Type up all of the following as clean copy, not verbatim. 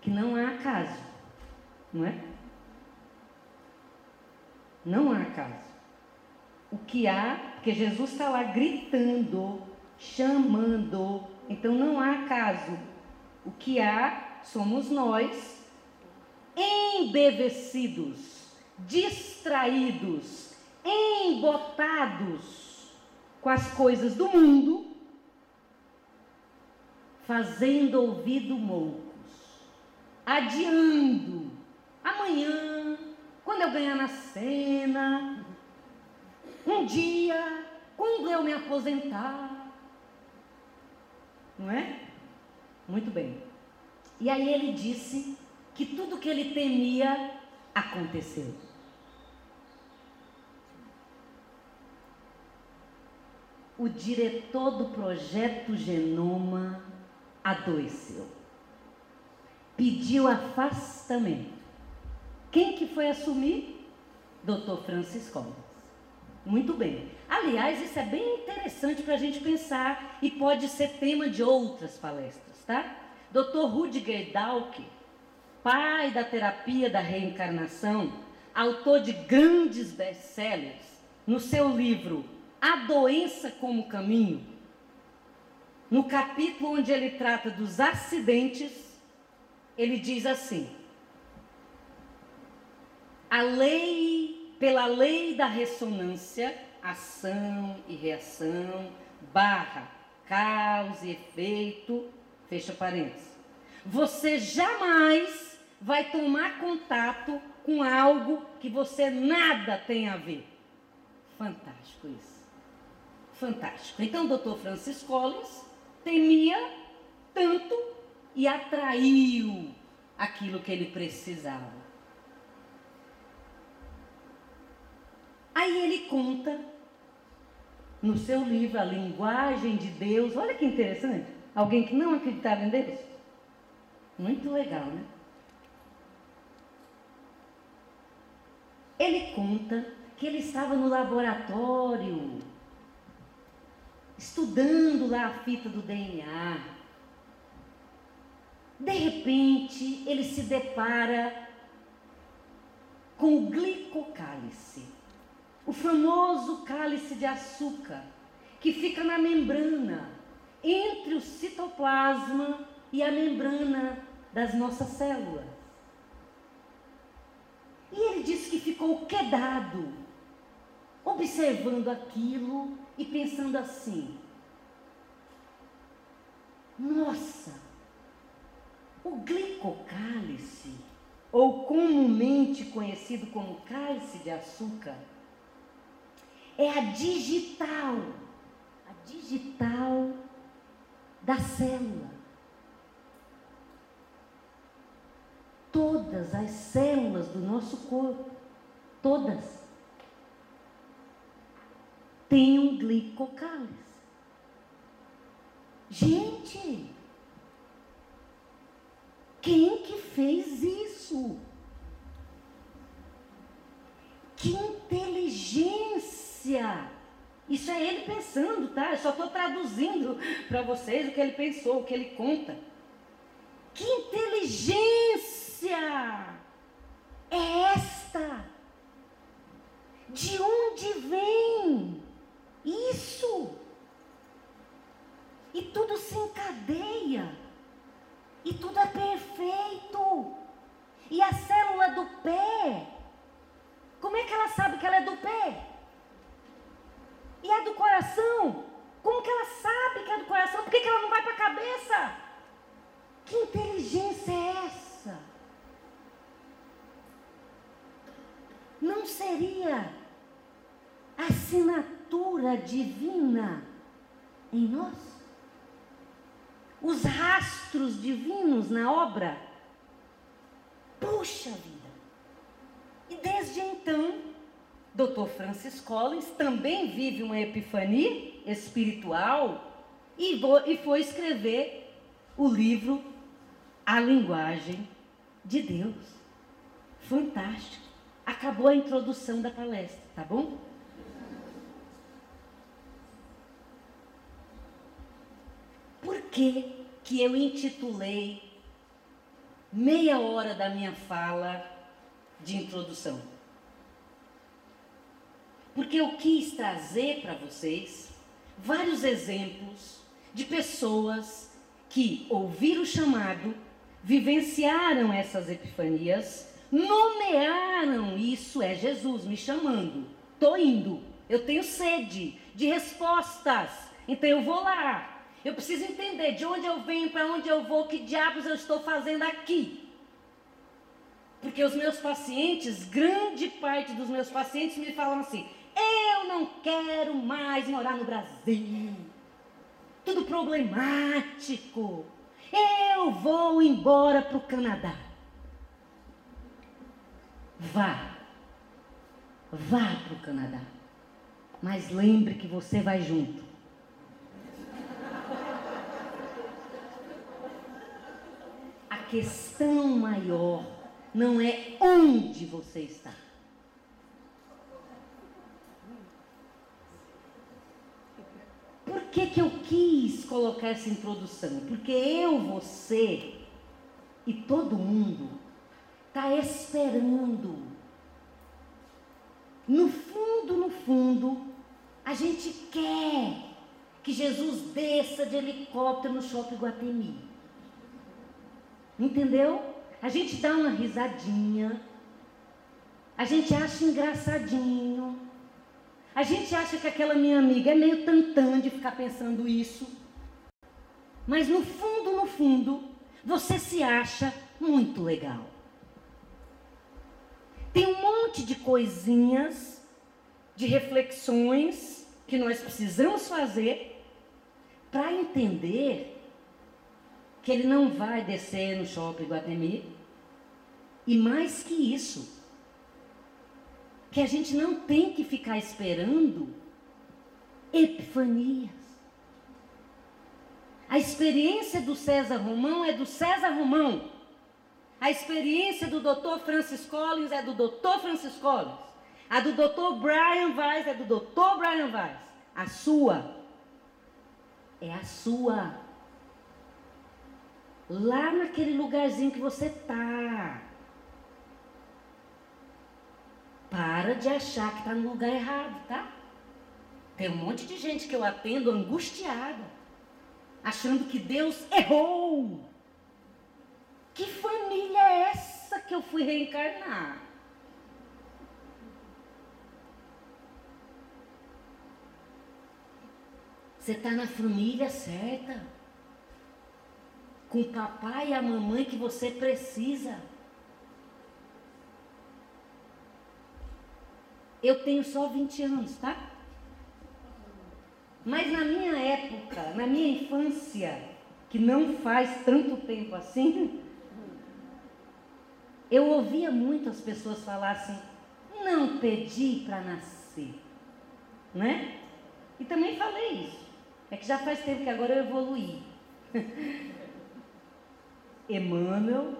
que não há acaso, não é? Não há acaso. O que há, porque Jesus está lá gritando, chamando, então não há acaso. O que há somos nós, embevecidos, distraídos, embotados com as coisas do mundo, fazendo ouvido moucos, adiando, amanhã, quando eu ganhar na Sena, um dia, quando eu me aposentar, não é? Muito bem. E aí ele disse que tudo que ele temia aconteceu. O diretor do projeto Genoma adoeceu. Pediu afastamento. Quem que foi assumir? Dr. Francis Collins. Muito bem. Aliás, isso é bem interessante para a gente pensar e pode ser tema de outras palestras, tá? Dr. Rudiger Dahlke, pai da terapia da reencarnação, autor de grandes best-sellers, no seu livro A Doença como Caminho, no capítulo onde ele trata dos acidentes, ele diz assim: pela lei da ressonância, ação e reação, barra, causa e efeito, fecha parênteses, você jamais vai tomar contato com algo que você nada tem a ver. Fantástico isso. Fantástico. Então o Dr. Francis Collins temia tanto e atraiu aquilo que ele precisava. Aí ele conta no seu livro A Linguagem de Deus. Olha que interessante. Alguém que não acreditava em Deus. Muito legal, né? Ele conta que ele estava no laboratório, estudando lá a fita do DNA. De repente, ele se depara com o glicocálice, o famoso cálice de açúcar, que fica na membrana, entre o citoplasma e a membrana das nossas células. E ele disse que ficou quedado, observando aquilo e pensando assim: nossa, o glicocálice, ou comumente conhecido como cálice de açúcar, é a digital da célula. Todas as células do nosso corpo, todas, têm um glicocálice. Gente, quem que fez isso? Que inteligência! Isso é ele pensando, tá? Eu só estou traduzindo para vocês o que ele pensou, o que ele conta. Que inteligência é esta? De onde vem isso? E tudo se encadeia. E tudo é perfeito. E a célula do pé, como é que ela sabe que ela é do pé? E a do coração, como que ela sabe que é do coração? Por que ela não vai para a cabeça? Que inteligência é essa? Não seria assinatura divina em nós? Os rastros divinos na obra? Puxa vida! E desde então, Dr. Francis Collins também vive uma epifania espiritual e foi escrever o livro A Linguagem de Deus. Fantástico! Acabou a introdução da palestra, tá bom? Por que eu intitulei meia hora da minha fala de introdução. Porque eu quis trazer para vocês vários exemplos de pessoas que ouviram o chamado, vivenciaram essas epifanias, nomearam isso, é Jesus me chamando, estou indo, eu tenho sede de respostas, então eu vou lá, eu preciso entender de onde eu venho, para onde eu vou, que diabos eu estou fazendo aqui. Porque os meus pacientes, grande parte dos meus pacientes me falam assim: eu não quero mais morar no Brasil, tudo problemático, eu vou embora para o Canadá. Vá para o Canadá, mas lembre que você vai junto. A questão maior não é onde você está. Por que eu quis colocar essa introdução? Porque eu, você e todo mundo está esperando. No fundo, a gente quer que Jesus desça de helicóptero no Shopping Iguatemi. Entendeu? A gente dá uma risadinha, a gente acha engraçadinho, a gente acha que aquela minha amiga é meio tantã de ficar pensando isso, mas no fundo, você se acha muito legal. Tem um monte de coisinhas, de reflexões que nós precisamos fazer para entender que ele não vai descer no Shopping Iguatemi. E mais que isso, que a gente não tem que ficar esperando epifanias. A experiência do César Romão é do César Romão. A experiência do Dr. Francis Collins é do Dr. Francis Collins. A do Dr. Brian Weiss é do Dr. Brian Weiss. A sua é a sua. Lá naquele lugarzinho que você está. Para de achar que está no lugar errado, tá? Tem um monte de gente que eu atendo angustiada, achando que Deus errou. Que família é essa que eu fui reencarnar? Você está na família certa, com o papai e a mamãe que você precisa. Eu tenho só 20 anos, tá? Mas na minha época, na minha infância, que não faz tanto tempo assim, eu ouvia muito as pessoas falar assim: não pedi para nascer, né? E também falei isso. É que já faz tempo que agora eu evoluí. Emmanuel,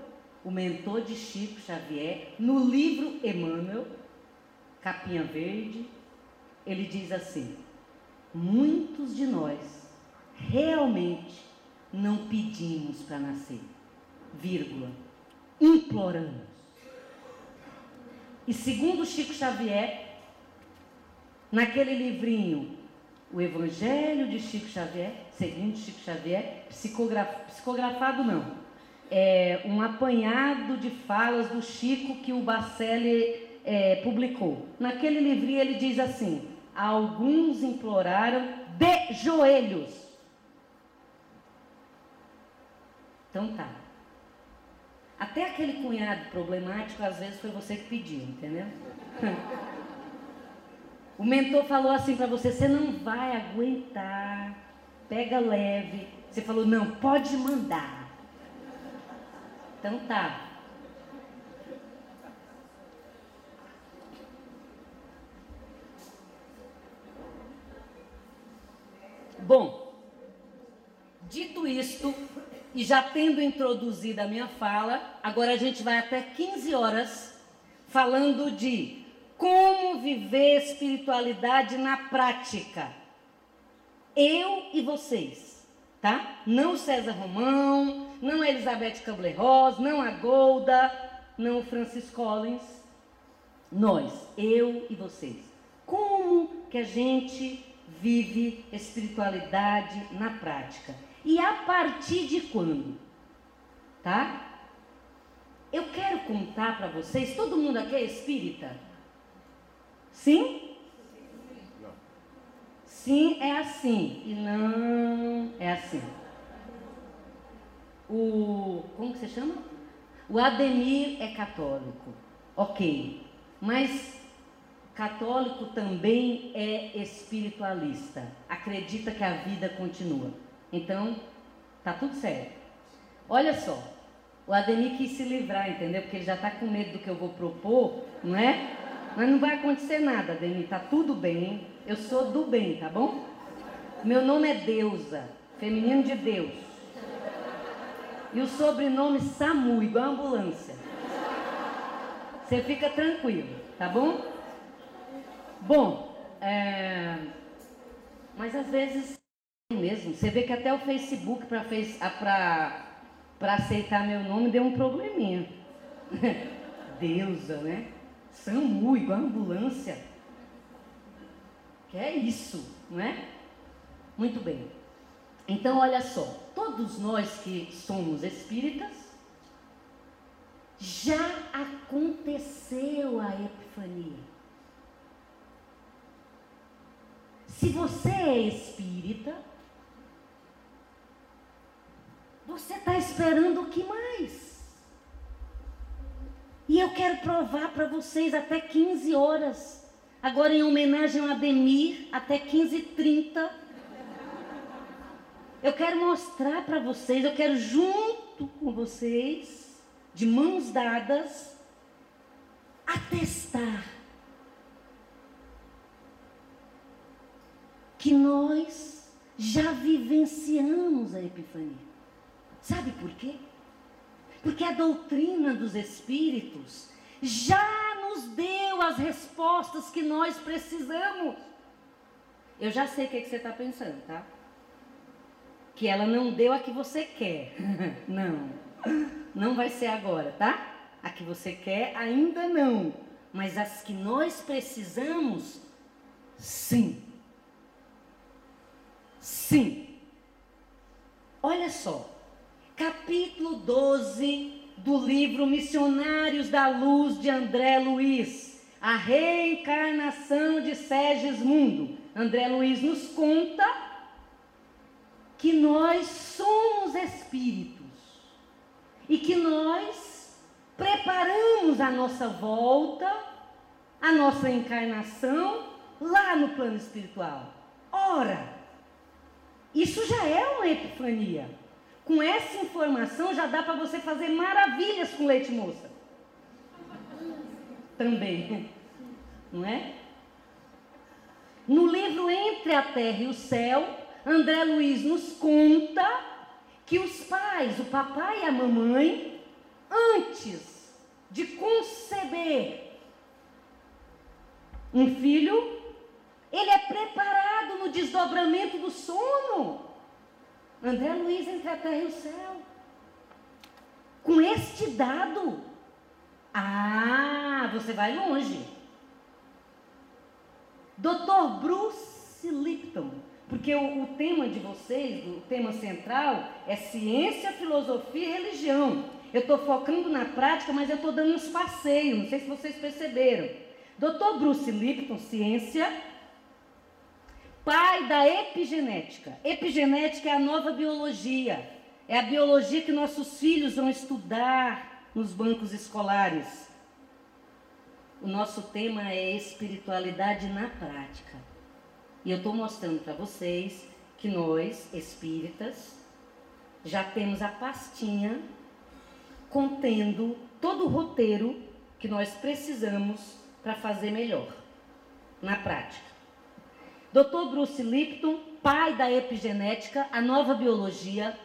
o mentor de Chico Xavier, no livro Emmanuel, capinha verde, ele diz assim: muitos de nós realmente não pedimos para nascer, vírgula, imploramos. E segundo Chico Xavier, naquele livrinho, o Evangelho de Chico Xavier, segundo Chico Xavier, psicografado não, é um apanhado de falas do Chico que o Bacelli publicou. Naquele livrinho ele diz assim: alguns imploraram de joelhos. Então tá. Até aquele cunhado problemático, às vezes foi você que pediu, entendeu? O mentor falou assim para você: você não vai aguentar, pega leve. Você falou: não, pode mandar. Então tá. Bom, dito isto, e já tendo introduzido a minha fala, agora a gente vai até 15 horas falando de como viver espiritualidade na prática. Eu e vocês, tá? Não o César Romão, não a Elizabeth Kubler-Ross, não a Golda, não o Francis Collins. Nós, eu e vocês. Como que a gente vive espiritualidade na prática? E a partir de quando? Tá? Eu quero contar para vocês, todo mundo aqui é espírita? Sim? Sim, é assim. E não é assim. Como que você chama? O Ademir é católico. Ok. Mas católico também é espiritualista. Acredita que a vida continua. Então, tá tudo certo. Olha só. O Ademir quis se livrar, entendeu? Porque ele já está com medo do que eu vou propor, não é? Mas não vai acontecer nada, Ademir. Tá tudo bem. Eu sou do bem, tá bom? Meu nome é Deusa, feminino de Deus. E o sobrenome Samu, igual a ambulância. Você fica tranquilo, tá bom? Bom, mas às vezes mesmo, você vê que até o Facebook para aceitar meu nome deu um probleminha. Deusa, né? Samu, igual a ambulância. Que é isso, não é? Muito bem. Então, olha só, todos nós que somos espíritas, já aconteceu a epifania. Se você é espírita, você está esperando o que mais? E eu quero provar para vocês até 15 horas. Agora, em homenagem ao Ademir, até 15h30. Eu quero mostrar para vocês, eu quero junto com vocês, de mãos dadas, atestar que nós já vivenciamos a epifania. Sabe por quê? Porque a doutrina dos espíritos já nos deu as respostas que nós precisamos. Eu já sei o que você está pensando, tá? Que ela não deu a que você quer. Não vai ser agora, tá? A que você quer ainda não. Mas as que nós precisamos, sim. Sim. Olha só. Capítulo 12 do livro Missionários da Luz de André Luiz. A reencarnação de Segismundo. André Luiz nos conta que nós somos espíritos e que nós preparamos a nossa volta, a nossa encarnação lá no plano espiritual. Ora, isso já é uma epifania. Com essa informação já dá para você fazer maravilhas com leite moça. Também, não é? No livro Entre a Terra e o Céu, André Luiz nos conta que os pais, o papai e a mamãe, antes de conceber um filho, ele é preparado no desdobramento do sono. André Luiz, Entre a Terra e o Céu. Com este dado, você vai longe. Dr. Bruce Lipton, porque o tema de vocês, o tema central, é ciência, filosofia e religião. Eu estou focando na prática, mas eu estou dando uns passeios, não sei se vocês perceberam. Dr. Bruce Lipton, ciência, pai da epigenética. Epigenética é a nova biologia. É a biologia que nossos filhos vão estudar nos bancos escolares. O nosso tema é espiritualidade na prática. E eu estou mostrando para vocês que nós, espíritas, já temos a pastinha contendo todo o roteiro que nós precisamos para fazer melhor na prática. Dr. Bruce Lipton, pai da epigenética, a nova biologia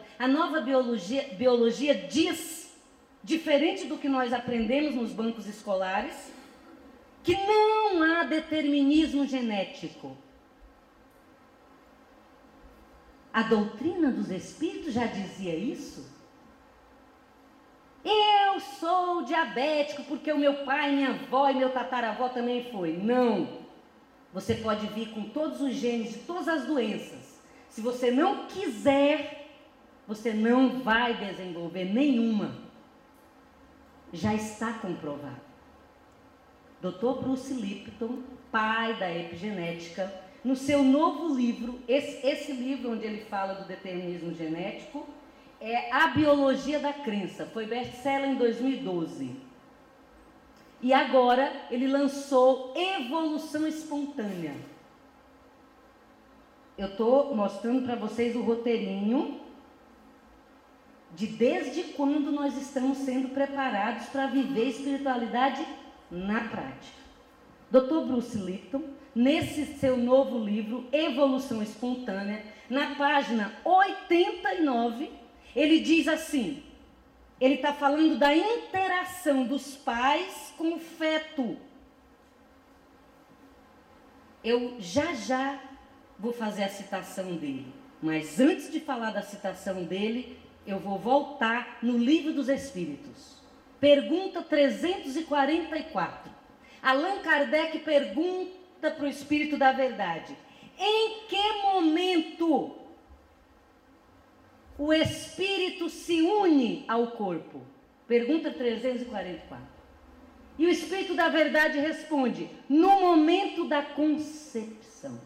diz, diferente do que nós aprendemos nos bancos escolares, que não há determinismo genético. A doutrina dos espíritos já dizia isso. sou diabético porque o meu pai, minha avó e meu tataravó também foi. Não. Você pode vir com todos os genes de todas as doenças. Se você não quiser, você não vai desenvolver nenhuma. Já está comprovado. Dr. Bruce Lipton, pai da epigenética, no seu novo livro, esse livro onde ele fala do determinismo genético, é A Biologia da Crença, foi best-seller em 2012. E agora ele lançou Evolução Espontânea. Eu estou mostrando para vocês o roteirinho de desde quando nós estamos sendo preparados para viver espiritualidade na prática. Dr. Bruce Lipton, nesse seu novo livro, Evolução Espontânea, na página 89, ele diz assim, ele está falando da interação dos pais com o feto. Eu já vou fazer a citação dele, mas antes de falar da citação dele, eu vou voltar no Livro dos Espíritos. Pergunta 344. Allan Kardec pergunta para o Espírito da Verdade: em que momento o Espírito se une ao corpo? Pergunta 344. E o Espírito da Verdade responde: no momento da concepção.